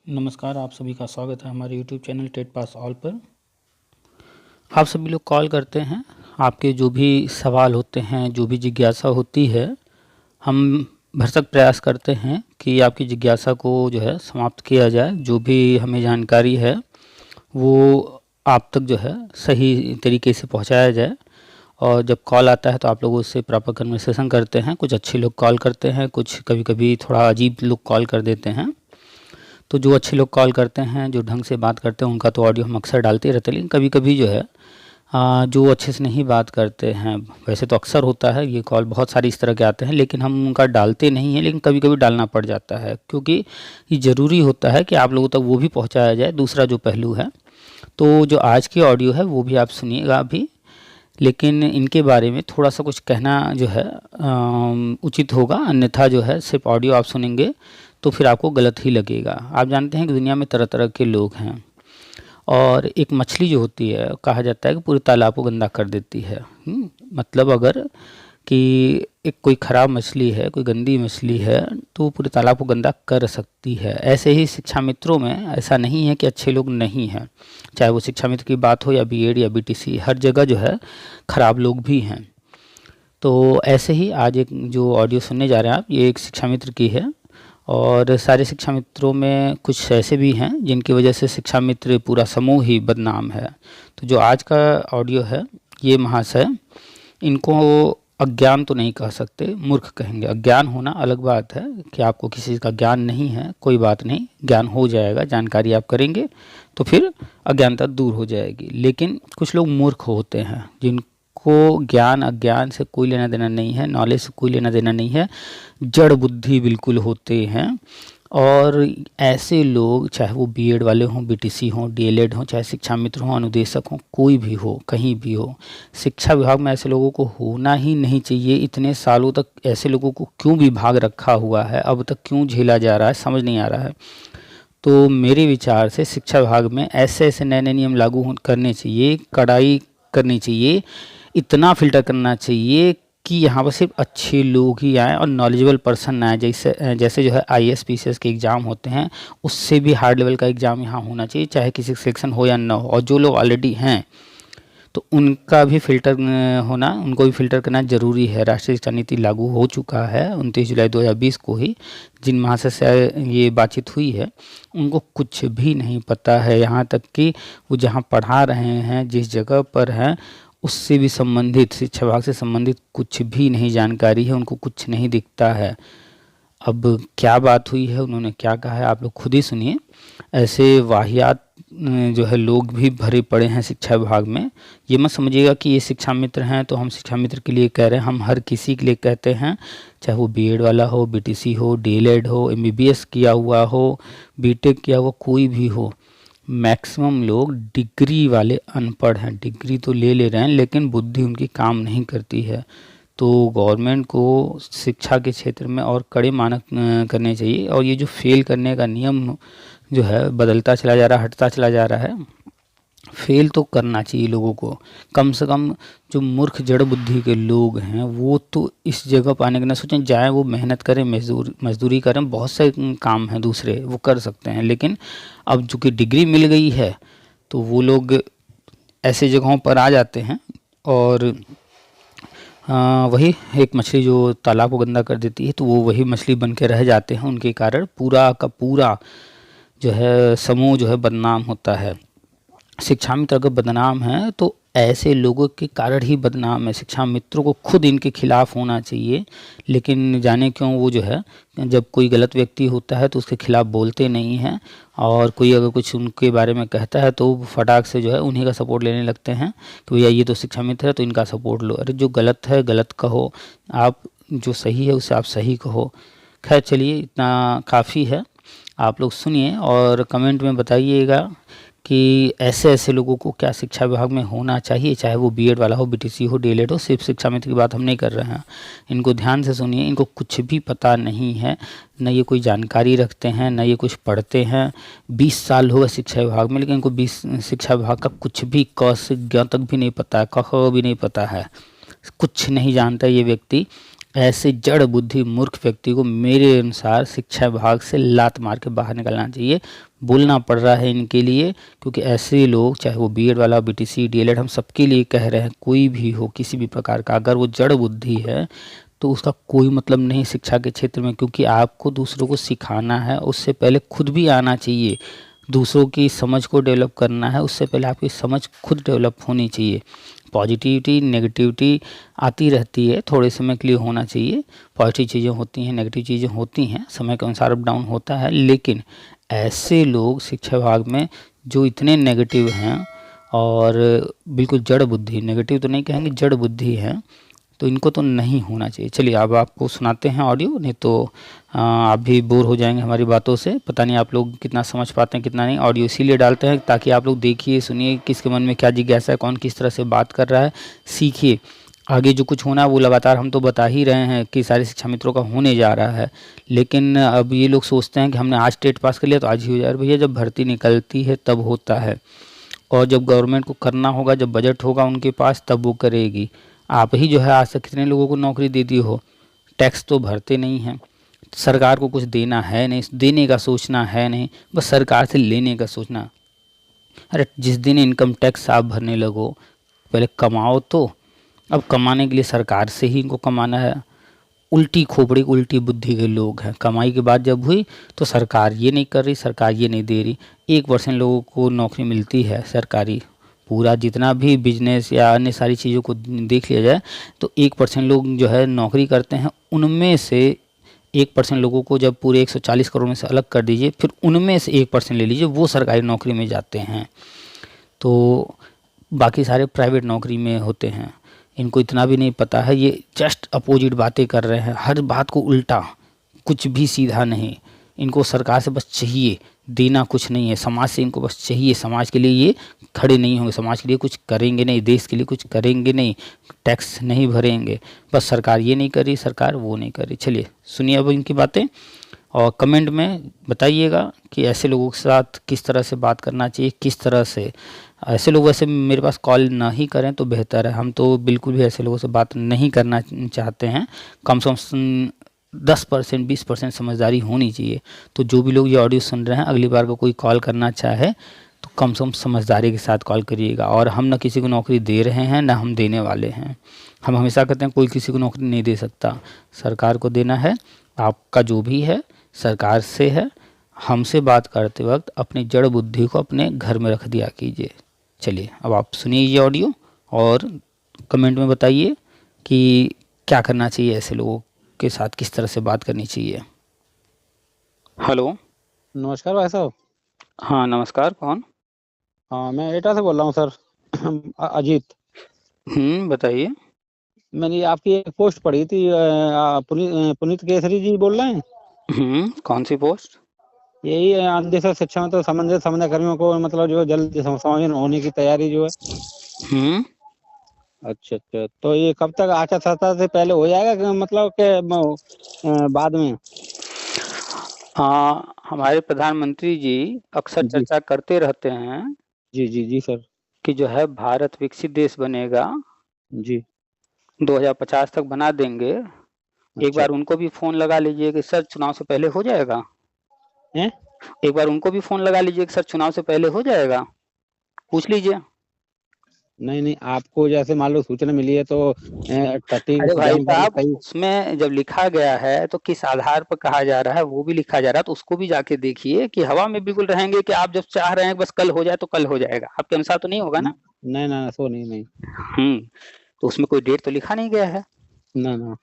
नमस्कार, आप सभी का स्वागत है हमारे YouTube channel TET pass all पर। आप सभी लोग कॉल करते हैं, आपके जो भी सवाल होते हैं, जो भी जिज्ञासा होती है, हम भरसक प्रयास करते हैं कि आपकी जिज्ञासा को जो है समाप्त किया जाए। जो भी हमें जानकारी है वो आप तक जो है सही तरीके से पहुंचाया जाए। और जब कॉल आता है तो आप लोग उससे प्रॉपर कन्वर्सेशन करते हैं। कुछ अच्छे लोग कॉल करते हैं, कुछ कभी कभी थोड़ा अजीब लोग कॉल कर देते हैं। तो जो अच्छे लोग कॉल करते हैं, जो ढंग से बात करते हैं, उनका तो ऑडियो हम अक्सर डालते ही रहते हैं। लेकिन कभी कभी जो है जो अच्छे से नहीं बात करते हैं, वैसे तो अक्सर होता है ये कॉल, बहुत सारी इस तरह के आते हैं, लेकिन हम उनका डालते नहीं हैं। लेकिन कभी कभी डालना पड़ जाता है, क्योंकि ये ज़रूरी होता है कि आप लोगों तक वो भी पहुंचाया जाए। दूसरा जो पहलू है, तो जो आज की ऑडियो है वो भी आप सुनिएगा अभी, लेकिन इनके बारे में थोड़ा सा कुछ कहना जो है उचित होगा। अन्यथा जो है सिर्फ ऑडियो आप सुनेंगे तो फिर आपको गलत ही लगेगा। आप जानते हैं कि दुनिया में तरह तरह के लोग हैं, और एक मछली जो होती है, कहा जाता है कि पूरे तालाब को गंदा कर देती है। मतलब अगर कि एक कोई ख़राब मछली है, कोई गंदी मछली है, तो वो पूरे तालाब को गंदा कर सकती है। ऐसे ही शिक्षा मित्रों में ऐसा नहीं है कि अच्छे लोग नहीं हैं। चाहे वो शिक्षा मित्र की बात हो या बीएड या बीटीसी, हर जगह जो है ख़राब लोग भी हैं। तो ऐसे ही आज एक जो ऑडियो सुनने जा रहे हैं आप, ये एक शिक्षा मित्र की है। और सारे शिक्षा मित्रों में कुछ ऐसे भी हैं जिनकी वजह से शिक्षा मित्र पूरा समूह ही बदनाम है। तो जो आज का ऑडियो है, ये महाशय, इनको अज्ञान तो नहीं कह सकते, मूर्ख कहेंगे। अज्ञान होना अलग बात है कि आपको किसी चीज़ का ज्ञान नहीं है, कोई बात नहीं, ज्ञान हो जाएगा। जानकारी आप करेंगे तो फिर अज्ञानता दूर हो जाएगी। लेकिन कुछ लोग मूर्ख होते हैं जिनको ज्ञान अज्ञान से कोई लेना देना नहीं है, नॉलेज से कोई लेना देना नहीं है, जड़ बुद्धि बिल्कुल होते हैं। और ऐसे लोग, चाहे वो बीएड वाले हों, बीटीसी हों, डीएलएड हों, चाहे शिक्षा मित्र हों, अनुदेशक हों, कोई भी हो, कहीं भी हो, शिक्षा विभाग में ऐसे लोगों को होना ही नहीं चाहिए। इतने सालों तक ऐसे लोगों को क्यों विभाग रखा हुआ है, अब तक क्यों झेला जा रहा है, समझ नहीं आ रहा है। तो मेरे विचार से शिक्षा विभाग में ऐसे ऐसे नए नए नियम लागू करने चाहिए, कड़ाई करनी चाहिए, इतना फिल्टर करना चाहिए कि यहाँ पर सिर्फ अच्छे लोग ही आएँ और नॉलेजेबल पर्सन आए। जैसे जो है आईएएस पीसीएस के एग्ज़ाम होते हैं, उससे भी हार्ड लेवल का एग्ज़ाम यहाँ होना चाहिए, चाहे किसी सिलेक्शन हो या ना हो। और जो लोग ऑलरेडी हैं तो उनका भी फिल्टर होना, उनको भी फिल्टर करना ज़रूरी है। राष्ट्रीय शिक्षा नीति लागू हो चुका है 29 जुलाई 2020 को ही। जिन महाशय से ये बातचीत हुई है उनको कुछ भी नहीं पता है, यहाँ तक कि वो जहाँ पढ़ा रहे हैं, जिस जगह पर हैं, उससे भी संबंधित, शिक्षा विभाग से संबंधित कुछ भी नहीं जानकारी है, उनको कुछ नहीं दिखता है। अब क्या बात हुई है, उन्होंने क्या कहा है, आप लोग खुद ही सुनिए। ऐसे वाहियात जो है लोग भी भरे पड़े हैं शिक्षा विभाग में। ये मत समझिएगा कि ये शिक्षा मित्र हैं तो हम शिक्षा मित्र के लिए कह रहे हैं, हम हर किसी के लिए कहते हैं, चाहे वो बीएड वाला हो, बीटीसी हो, डीएलएड हो, एमबीबीएस किया हुआ हो, बीटेक किया हुआ, कोई भी हो। मैक्सिमम लोग डिग्री वाले अनपढ़ हैं, डिग्री तो ले रहे हैं लेकिन बुद्धि उनकी काम नहीं करती है। तो गवर्नमेंट को शिक्षा के क्षेत्र में और कड़े मानक करने चाहिए। और ये जो फेल करने का नियम जो है बदलता चला जा रहा है, हटता चला जा रहा है, फेल तो करना चाहिए लोगों को। कम से कम जो मूर्ख जड़ बुद्धि के लोग हैं वो तो इस जगह पर आने के ना सोचें, जाएँ वो मेहनत करें, मजदूरी करें, बहुत से काम हैं दूसरे वो कर सकते हैं। लेकिन अब चूँकि डिग्री मिल गई है तो वो लोग ऐसे जगहों पर आ जाते हैं। और वही एक मछली जो तालाब को गंदा कर देती है, तो वो वही मछली बन के रह जाते हैं। उनके कारण पूरा का पूरा जो है समूह जो है बदनाम होता है। शिक्षा मित्र अगर बदनाम है तो ऐसे लोगों के कारण ही बदनाम है। शिक्षा मित्रों को खुद इनके खिलाफ होना चाहिए, लेकिन जाने क्यों वो जो है, जब कोई गलत व्यक्ति होता है तो उसके खिलाफ बोलते नहीं हैं। और कोई अगर कुछ उनके बारे में कहता है तो फटाक से जो है उन्हीं का सपोर्ट लेने लगते हैं कि भैया ये तो शिक्षा मित्र है तो इनका सपोर्ट लो। अरे जो गलत है गलत कहो, आप जो सही है उसे आप सही कहो। खैर चलिए, इतना काफ़ी है। आप लोग सुनिए और कमेंट में बताइएगा कि ऐसे ऐसे लोगों को क्या शिक्षा विभाग में होना चाहिए, चाहे वो बीएड वाला हो, बीटीसी हो, डीएलएड हो। सिर्फ शिक्षा मित्र की बात हम नहीं कर रहे हैं। इनको ध्यान से सुनिए, इनको कुछ भी पता नहीं है, न ये कोई जानकारी रखते हैं, न ये कुछ पढ़ते हैं। 20 साल हो गए शिक्षा विभाग में, लेकिन इनको शिक्षा विभाग का कुछ भी क से ज्ञ तक भी नहीं पता है, क ख भी नहीं पता है, कुछ नहीं जानता ये व्यक्ति। ऐसे जड़ बुद्धि मूर्ख व्यक्ति को मेरे अनुसार शिक्षा विभाग से लात मार के बाहर निकलना चाहिए। बोलना पड़ रहा है इनके लिए, क्योंकि ऐसे लोग, चाहे वो बीएड वाला, बीटीसी, डीएलएड, हम सबके लिए कह रहे हैं, कोई भी हो किसी भी प्रकार का, अगर वो जड़ बुद्धि है तो उसका कोई मतलब नहीं शिक्षा के क्षेत्र में, क्योंकि आपको दूसरों को सिखाना है, उससे पहले खुद भी आना चाहिए। दूसरों की समझ को डेवलप करना है, उससे पहले आपकी समझ खुद डेवलप होनी चाहिए। पॉजिटिविटी नेगेटिविटी आती रहती है, थोड़े समय के लिए होना चाहिए। पॉजिटिव चीज़ें होती हैं, नेगेटिव चीज़ें होती हैं, समय के अनुसार अप डाउन होता है। लेकिन ऐसे लोग शिक्षा विभाग में जो इतने नेगेटिव हैं और बिल्कुल जड़ बुद्धि, नेगेटिव तो नहीं कहेंगे, जड़ बुद्धि है, तो इनको तो नहीं होना चाहिए। चलिए अब आपको सुनाते हैं ऑडियो, नहीं तो आप भी बोर हो जाएंगे हमारी बातों से। पता नहीं आप लोग कितना समझ पाते हैं कितना नहीं। ऑडियो इसीलिए डालते हैं ताकि आप लोग देखिए, सुनिए, किसके मन में क्या जिज्ञासा है, कौन किस तरह से बात कर रहा है, सीखिए। आगे जो कुछ होना है वो लगातार हम तो बता ही रहे हैं कि सारे शिक्षा मित्रों का होने जा रहा है। लेकिन अब ये लोग सोचते हैं कि हमने आज टेट पास कर लिया तो आज ही हो जाए। भैया जब भर्ती निकलती है तब होता है, और जब गवर्नमेंट को करना होगा, जब बजट होगा उनके पास, तब वो करेगी। आप ही जो है आज तक कितने लोगों को नौकरी दे दी हो, टैक्स तो भरते नहीं हैं। सरकार को कुछ देना है नहीं, देने का सोचना है नहीं, बस सरकार से लेने का सोचना। अरे जिस दिन इनकम टैक्स आप भरने लगो, पहले कमाओ तो। अब कमाने के लिए सरकार से ही इनको कमाना है। उल्टी खोपड़ी उल्टी बुद्धि के लोग हैं। कमाई की बात जब हुई तो सरकार ये नहीं कर रही, सरकार ये नहीं दे रही। 1% लोगों को नौकरी मिलती है सरकारी। पूरा जितना भी बिजनेस या अन्य सारी चीज़ों को देख लिया जाए तो 1% लोग जो है नौकरी करते हैं। उनमें से 1% लोगों को जब पूरे 140 करोड़ में से अलग कर दीजिए, फिर उनमें से 1% ले लीजिए, वो सरकारी नौकरी में जाते हैं। तो बाकी सारे प्राइवेट नौकरी में होते हैं। इनको इतना भी नहीं पता है, ये जस्ट अपोजिट बातें कर रहे हैं, हर बात को उल्टा, कुछ भी सीधा नहीं। इनको सरकार से बस चाहिए, देना कुछ नहीं है। समाज से इनको बस चाहिए, समाज के लिए ये खड़े नहीं होंगे, समाज के लिए कुछ करेंगे नहीं, देश के लिए कुछ करेंगे नहीं, टैक्स नहीं भरेंगे। बस सरकार ये नहीं कर रही, सरकार वो नहीं कर रही। चलिए सुनिए अब इनकी बातें, और कमेंट में बताइएगा कि ऐसे लोगों के साथ किस तरह से बात करना चाहिए, किस तरह से। ऐसे लोग वैसे मेरे पास कॉल ना ही करें तो बेहतर है, हम तो बिल्कुल भी ऐसे लोगों से बात नहीं करना चाहते हैं। कम से कम 10% 20% समझदारी होनी चाहिए। तो जो भी लोग ये ऑडियो सुन रहे हैं, अगली बार को कोई कॉल करना चाहे तो कम से कम समझदारी के साथ कॉल करिएगा। और हम ना किसी को नौकरी दे रहे हैं, ना हम देने वाले हैं। हम हमेशा कहते हैं कोई किसी को नौकरी नहीं दे सकता, सरकार को देना है। आपका जो भी है सरकार से है। हमसे बात करते वक्त अपनी जड़ बुद्धि को अपने घर में रख दिया कीजिए। चलिए अब आप सुनिए ये ऑडियो और कमेंट में बताइए कि क्या करना चाहिए, ऐसे लोगों के साथ किस तरह से बात करनी चाहिए। हेलो, नमस्कार भाई साहब। हाँ नमस्कार, कौन? हाँ मैं एटा से बोल रहा हूँ सर। अजीत। बताइए। मैंने आपकी एक पोस्ट पढ़ी थी, पुनीत केसरी जी बोल रहे हैं? कौन सी पोस्ट? यही अंधेश शिक्षा में तो संबंधित कर्मियों को मतलब जो जल्द समावेशन होने की तैयारी जो है। अच्छा अच्छा, तो ये कब तक आचार संहिता से पहले हो जाएगा कि मतलब के बाद में? हमारे प्रधानमंत्री जी अक्सर जी चर्चा करते रहते हैं जी जी जी सर। कि जो है भारत विकसित देश बनेगा, जी 2050 तक बना देंगे। एक अच्छा बार उनको भी फोन लगा लीजिए कि सर चुनाव से पहले हो जाएगा। है। एक बार उनको भी फोन लगा लीजिए कि सर चुनाव से पहले हो जाएगा, पूछ लीजिए। नहीं नहीं, आपको जैसे मान लो सूचना मिली है तो सटीक अरे भाई जानकारी साहब, सही। उसमें जब लिखा गया है तो किस आधार पर कहा जा रहा है वो भी लिखा जा रहा है, तो उसको भी जाके देखिए कि हवा में बिल्कुल रहेंगे कि आप जब चाह रहे हैं बस कल हो जाए तो कल हो जाएगा, आपके अनुसार तो नहीं होगा ना। नहीं ना, सो नहीं नहीं। हम्म तो उसमें कोई डेट तो लिखा नहीं गया है। ना ना।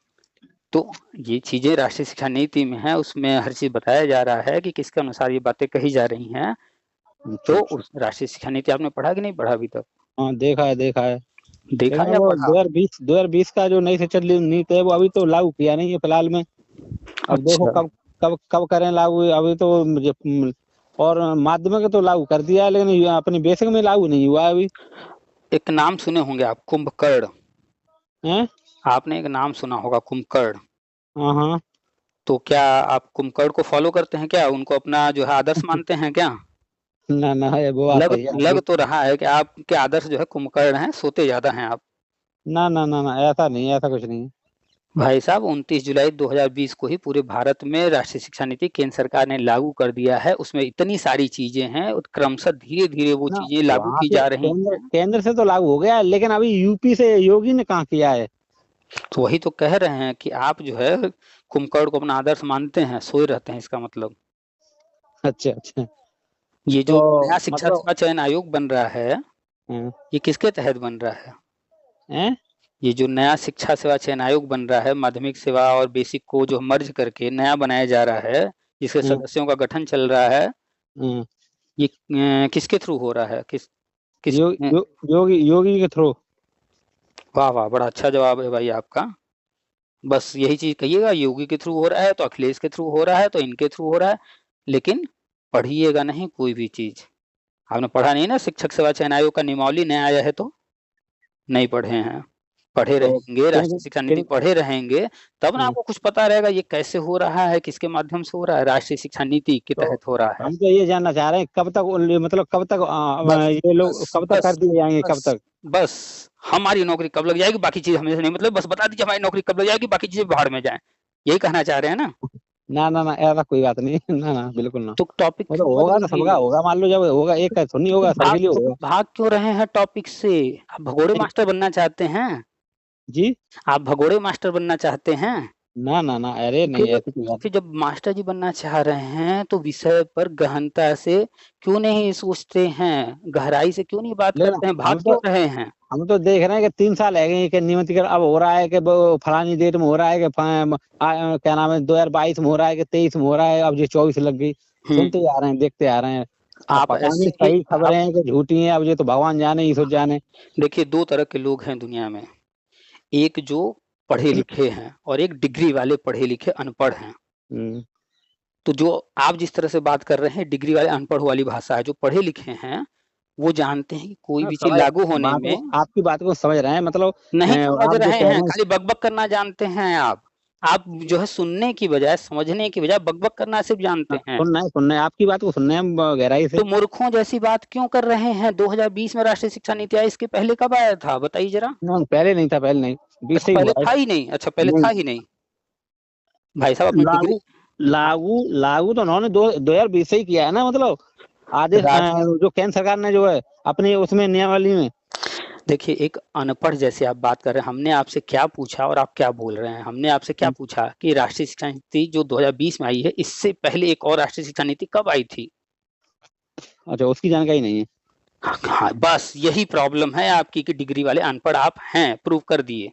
तो ये चीजें राष्ट्रीय शिक्षा नीति में है, उसमें हर चीज बताया जा रहा है कि किसके अनुसार ये बातें कही जा रही हैं। अच्छा तो अच्छा। उस राष्ट्रीय शिक्षा नीति आपने पढ़ा कि नहीं पढ़ा अभी तक? हाँ देखा है देखा है। देखा लेकिन या वो पढ़ा? 2020 का जो नई शिक्षा नीति है वो अभी तो लागू किया नहीं है फिलहाल में। अब देखो अच्छा, कब कब कब करें लागू, अभी तो और माध्यमिक तो लागू कर दिया है, लेकिन ये अपनी बेसिक में लागू नहीं हुआ है अभी। एक नाम सुने होंगे आप, कुंभकर्ण। हैं? आपने एक नाम सुना होगा, कुंभकर्ण। हाँ हाँ। तो क्या आप कुंभकर्ण को फॉलो करते हैं क्या, उनको अपना जो है आदर्श मानते हैं क्या? ना ना है वो बात लग सही है लग आपकी। तो रहा है कि आपके आदर्श जो है कुंभकर्ण हैं, सोते ज्यादा हैं आप। ना ना ना ना, ऐसा नहीं, ऐसा कुछ नहीं। भाई साहब 29 जुलाई 2020 को ही पूरे भारत में राष्ट्रीय शिक्षा नीति केंद्र सरकार ने लागू कर दिया है। उसमें इतनी सारी चीजें हैं और क्रमशः धीरे धीरे वो ना चीजें लागू वहां की से जा रही केंद्र हैं। केंद्र से तो लागू हो गया है, लेकिन अभी यूपी से योगी ने कहाँ किया है। तो वही तो कह रहे हैं कि आप जो है कुंभकर्ण को अपना आदर्श मानते हैं, सोए रहते हैं, इसका मतलब। अच्छा अच्छा। ये जो तो नया शिक्षा मतलब सेवा चयन आयोग बन रहा है, हैं ये किसके तहत बन रहा है? हैं? ये जो नया शिक्षा सेवा चयन आयोग बन रहा है, माध्यमिक सेवा और बेसिक को जो मर्ज करके नया बनाया जा रहा है, जिसके हैं? सदस्यों का गठन चल रहा है, हैं? ये किसके थ्रू हो रहा है? किस योगी योगी के थ्रू। वाह वाह, बड़ा अच्छा जवाब है भाई आपका। बस यही चीज कहिएगा, योगी के थ्रू हो रहा है तो अखिलेश के थ्रू हो रहा है तो इनके थ्रू हो रहा है, लेकिन पढ़िएगा नहीं कोई भी चीज। आपने पढ़ा नहीं ना शिक्षक सेवा चयन आयोग का नियमावली नया आया है तो? नहीं पढ़े हैं। पढ़े तो रहेंगे, किन राष्ट्रीय शिक्षा नीति किन पढ़े रहेंगे, तब ना हैं? आपको कुछ पता रहेगा ये कैसे हो रहा है, किसके माध्यम से हो रहा है, राष्ट्रीय शिक्षा नीति के तो तहत हो रहा है। हम तो ये जानना चाह रहे हैं कब तक मतलब कब तक बस ये लोग बस कब तक कर बस दिए जाएंगे, कब बस तक। बस हमारी नौकरी कब लग जाएगी, बाकी चीज हमें से नहीं मतलब, बस बता दीजिए हमारी नौकरी कब लग जाएगी, बाकी चीजें बाहर में जाए, यही कहना चाह रहे हैं ना? ना ना ना, ऐसा कोई बात नहीं। ना ना, बिल्कुल ना। तो टॉपिक वो तो मत होगा तो सबका बदलिए। होगा, मान लो जब होगा एक का थोड़ी होगा, सबके लिए होगा। भाग क्यों रहे हैं टॉपिक से? आप भगोड़े नहीं, मास्टर बनना चाहते हैं? जी। आप भगोड़े मास्टर बनना चाहते हैं? ना ना ना, अरे फिर नहीं, जब ऐसी कोई बात फिर जब मास्टर जी बनना चाह रहे हैं तो विषय पर गहनता से क्यों नहीं सोचते हैं, गहराई से क्यों नहीं बात नहीं। लेकिन करते हैं, भाग हम तो क्यों रहे हैं? हम तो देख रहे हैं कि 3 साल है गए कि नियमितीकरण अब हो रहा है, कि वो फलानी डेट में हो रहा है, कि क्या नाम है 2022 में हो रहा है, कि 23 में हो रहा है, अब ये 24 लग गई। हम्म। सुनते आ रहे हैं, देखते आ रहे हैं। अब आप पता नहीं ऐसे ही सही खबरें आप हैं कि झूठी हैं, अब ये तो भगवान जाने, ईश्वर जाने। देखिए, दो तरह के लोग हैं दुनिया में, एक जो पढ़े लिखे हैं और एक डिग्री वाले पढ़े लिखे अनपढ़ हैं। हम्म। तो जो आप जिस तरह से बात कर रहे हैं डिग्री वाले अनपढ़ वाली भाषा है, जो पढ़े लिखे हैं वो जानते हैं कि कोई हाँ, भी चीज समझ लागू होने बात को, में। आपकी बात को समझ रहे हैं, मतलब नहीं समझ आप जो रहे कह हैं, रहे हैं। खाली बकबक करना जानते हैं आप जो है सुनने की बजाय, समझने की बजाय बकबक करना सिर्फ जानते हैं। सुनना है आपकी बात को, सुनना है हम गहराई से। तो मूर्खों जैसी बात क्यों कर रहे हैं? 2020 में राष्ट्रीय शिक्षा नीति आई, इसके पहले कब आया था बताइए जरा। ना, पहले नहीं था, पहले नहीं, 20 अच्छा से ही पहले हुआ है। था ही नहीं, अच्छा पहले नहीं, था ही नहीं। भाई साहब अपनी डिग्री लागू लागू लागू तो उन्होंने 2020 से ही किया है ना, मतलब आदेश राज जो केंद्र सरकार ने जो है अपनी उसमें नियमावली में। देखिए, एक अनपढ़ जैसे आप बात कर रहे हैं, हमने आपसे क्या पूछा और आप क्या बोल रहे हैं? हमने आपसे क्या पूछा कि राष्ट्रीय शिक्षा नीति जो 2020 में आई है, इससे पहले एक और राष्ट्रीय शिक्षा नीति कब आई थी? अच्छा, उसकी जानकारी नहीं है। हाँ, बस यही प्रॉब्लम है आपकी कि डिग्री वाले अनपढ़ आप हैं, प्रूव कर दिए।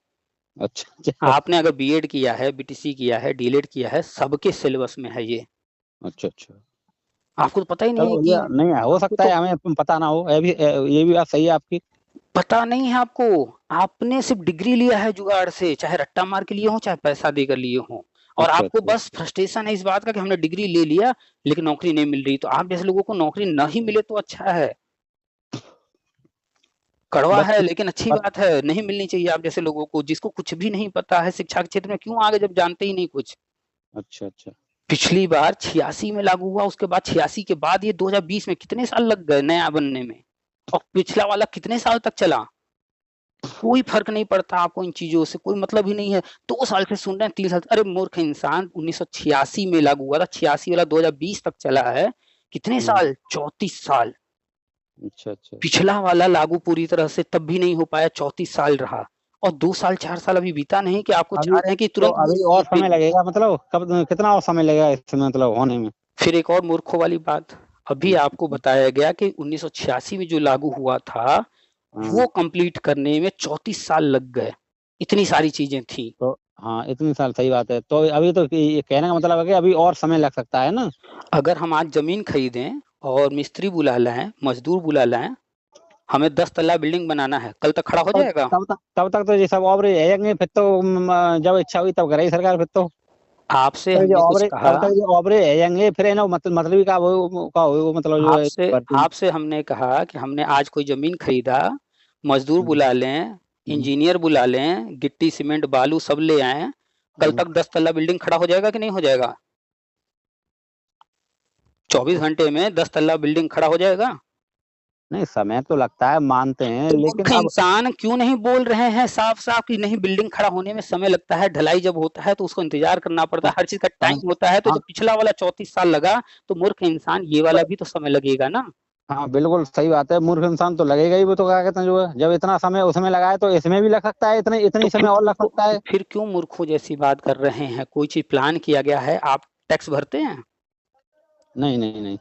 अच्छा अच्छा आपने अगर बीएड किया है, बीटीसी किया है, डीएलएड किया है, सबके सिलेबस में है ये। अच्छा अच्छा। आपको तो पता ही नहीं है चलो, कि ये नहीं है, हो आपको सकता तो है हमें पता ना हो, ये भी बात सही है आपकी। पता नहीं है आपको। आपने सिर्फ डिग्री लिया है जुगाड़ से, चाहे रट्टा मार के लिए हो चाहे पैसा देकर लिए हो, और अच्छा आपको अच्छा। बस फ्रस्ट्रेशन है इस बात का कि हमने डिग्री ले लिया लेकिन नौकरी नहीं मिल रही। तो आप जैसे लोगों को नौकरी न ही मिले तो अच्छा है, कड़वा बस है लेकिन अच्छी बस। बात है, नहीं मिलनी चाहिए आप जैसे लोगों को, जिसको कुछ भी नहीं पता है शिक्षा के क्षेत्र में, क्यों आगे जब जानते ही नहीं कुछ। अच्छा अच्छा। पिछली बार 86 में लागू हुआ, उसके बाद 86 के बाद ये 2020 में कितने साल लग गए नया बनने में, और पिछला वाला कितने साल तक चला। कोई फर्क नहीं पड़ता आपको इन चीजों से, कोई मतलब ही नहीं है। 2 साल से सुन रहे हैं, 3 साल, अरे मूर्ख इंसान, 1986 में लागू हुआ था, 86 वाला 2020 तक चला है, कितने हम्म। साल, 34 साल। अच्छा अच्छा। पिछला वाला लागू पूरी तरह से तब भी नहीं हो पाया, 34 साल रहा, और 2 साल 4 साल अभी बीता नहीं कि आपको चाह अभी रहे हैं कि तो तुरंत अभी और नौकरी समय मिले। लगेगा, मतलब कब, कितना और समय लगेगा इसमें मतलब होने में। फिर एक और मूर्खों वाली बात, अभी आपको बताया गया कि 1986 में जो लागू हुआ था हाँ। वो कंप्लीट करने में 34 साल लग गए, इतनी सारी चीजें थी। तो हाँ, इतनी साल, सही बात है, तो अभी तो ये कहने का मतलब है कि अभी और समय लग सकता है ना। अगर हम आज जमीन खरीदें और मिस्त्री बुला लाएं, मजदूर बुला लाएं, हमें 10 तल्ला बिल्डिंग बनाना है, कल तक खड़ा हो तब जाएगा? तब तक तो ये सब ऑबरे रहेंगे, फिर तो जब इच्छा हुई तब करेगी सरकार, फिर तो। आपसे तब ये हमने कुछ ऑबरे कहा, तब तक ये ऑबरे रहेंगे, फिर है ना, मतलब का वो मतलब जो है आपसे भर्ती। आपसे हमने कहा कि हमने आज कोई जमीन खरीदा, मजदूर हम्म, बुला लें, हम्म, इंजीनियर बुला लें, गिट्टी सीमेंट बालू सब ले आए, कल हम्म। तक 10 तल्ला बिल्डिंग खड़ा हो जाएगा कि नहीं हो जाएगा? 24 घंटे में 10 तल्ला बिल्डिंग खड़ा हो जाएगा? नहीं समय तो लगता है, मानते हैं, तो लेकिन मूर्ख अब इंसान क्यों नहीं बोल रहे हैं साफ साफ कि नहीं, बिल्डिंग खड़ा होने में समय लगता है, ढलाई जब होता है तो उसको इंतजार करना पड़ता है, हर चीज का हम टाइम होता है, तो हम जब पिछला वाला 34 साल लगा तो मूर्ख इंसान ये वाला भी तो समय लगेगा ना। हाँ बिल्कुल सही बात है, मूर्ख इंसान तो लगेगा ही, वो तो क्या कहते हैं जो है, जब इतना समय उसमें लगाए तो इसमें भी लग सकता है, इतने तो इतनी समय और लग सकता है। फिर क्यों मूर्खों जैसी बात कर रहे हैं? कोई चीज प्लान किया गया है, आप टैक्स भरते हैं? नहीं नहीं नहीं,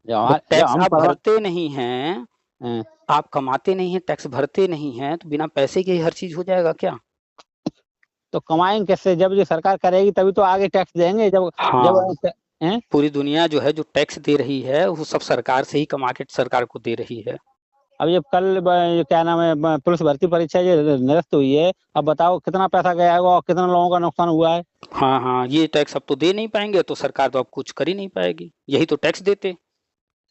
जब जब टैक्स हम आप परवा भरते नहीं हैं, हैं, आप कमाते नहीं हैं, टैक्स भरते नहीं हैं, तो बिना पैसे के ही हर चीज हो जाएगा क्या? तो कमाएंगे कैसे? जब ये सरकार करेगी तभी तो आगे टैक्स देंगे, जब हाँ, जब हैं। पूरी दुनिया जो है जो टैक्स दे रही है वो सब सरकार से ही कमा के सरकार को दे रही है। अब ये कल ये क्या नाम है, पुलिस भर्ती परीक्षा ये निरस्त हुई है, अब बताओ कितना पैसा गया है और कितना लोगों का नुकसान हुआ है। हाँ हाँ, ये टैक्स अब तो दे नहीं पाएंगे तो सरकार तो अब कुछ कर ही नहीं पाएगी, यही तो टैक्स देते,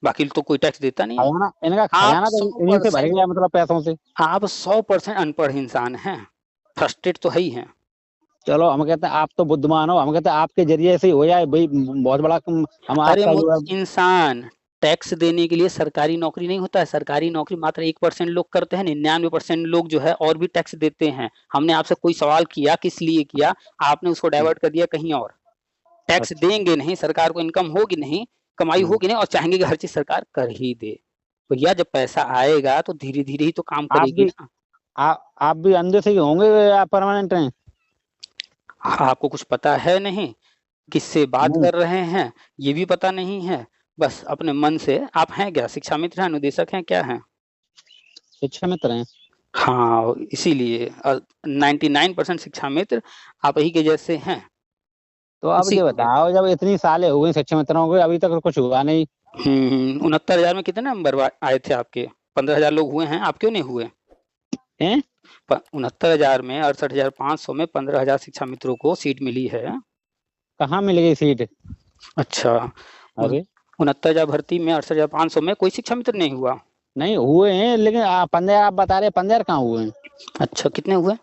बाकी तो कोई टैक्स देता नहीं है। खजाना, इनका आप खजाना तो सौ इन्हीं से भर परसेंट गया, मतलब पैसों से। आप 100% अनपढ़ इंसान हैं, फ्रस्ट्रेट तो है ही हैं। चलो हम कहते हैं आप तो बुद्धिमान हो, हम कहते हैं आपके जरिए से ही हो जाए भाई, बहुत बड़ा हम अरे आपका जो है। मूर्ख इंसान, टैक्स देने के लिए सरकारी नौकरी नहीं होता है, सरकारी नौकरी मात्र 1% लोग करते हैं, 99% लोग जो है और भी टैक्स देते हैं। हमने आपसे कोई सवाल किया, किस लिए किया, आपने उसको डाइवर्ट कर दिया कहीं और। टैक्स अच्छा। देंगे नहीं, सरकार को इनकम होगी नहीं, कमाई हम्म। होगी नहीं, और चाहेंगे कि हर चीज सरकार कर ही दे। भैया जब पैसा आएगा तो धीरे धीरे ही तो काम आप करेगी भी ना। आप भी अंधे से ही होंगे या परमानेंट हैं? आपको कुछ पता है नहीं, किससे बात नहीं, कर रहे हैं ये भी पता नहीं है, बस अपने मन से। आप हैं क्या, शिक्षा मित्र हैं, अनुदेशक हैं, क्या हैं? शिक्षा मित्र हैं। हाँ, इसीलिए 99% शिक्षा मित्र आप ही के जैसे हैं, तो अब ये इसीलिए। बताओ, जब इतनी सालें हो गई शिक्षा मित्रों को, अभी तक तो कुछ हुआ नहीं। 69,000 में कितने नंबर आए थे आपके? 15,000 लोग हुए हैं, आप क्यों नहीं हुए? हैं? 69,000 में 68,500 में 15,000 शिक्षा मित्रों को सीट मिली है। कहाँ मिल गई सीट? अच्छा, अरे 69,000 भर्ती में 68,500 में कोई शिक्षा मित्र नहीं हुआ? नहीं हुए हैं, लेकिन 15 आप बता रहे, 15 कहाँ हुए हैं? अच्छा, कितने हुए?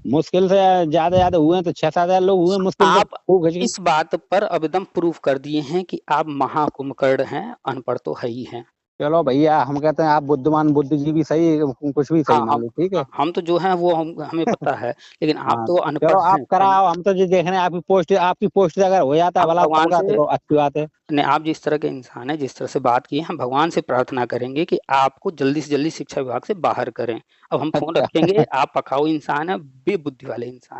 मुश्किल से ज्यादा हुए हैं तो 6-7 हजार लोग हुए हैं, मुश्किल से आप खूब खिंच गए। इस बात पर अब एकदम प्रूफ कर दिए हैं कि आप महाकुंभकर्ण हैं, अनपढ़ तो है ही हैं। चलो भैया, हम कहते हैं आप बुद्धिमान, बुद्धिजीवी सही, कुछ भी सही हाँ, मान लो, ठीक है। हम तो जो हैं वो हमें पता है, लेकिन आप हाँ तो चलो अनपढ़ आप हैं। कराओ, हम तो जो देख रहे हैं आपकी पोस्ट अगर हो जाता है हम भला भगवान सबका से तो अच्छी बात है। ने आप जिस तरह के इंसान हैं, जिस तरह से बात की है, हम भगवान से प्रार्थना करेंगे कि आपको जल्दी से जल्दी शिक्षा विभाग से बाहर करें। अब हम फोन अच्छा। रखेंगे, आप पकाऊ इंसान हैं, बेबुद्धि वाले इंसान हैं।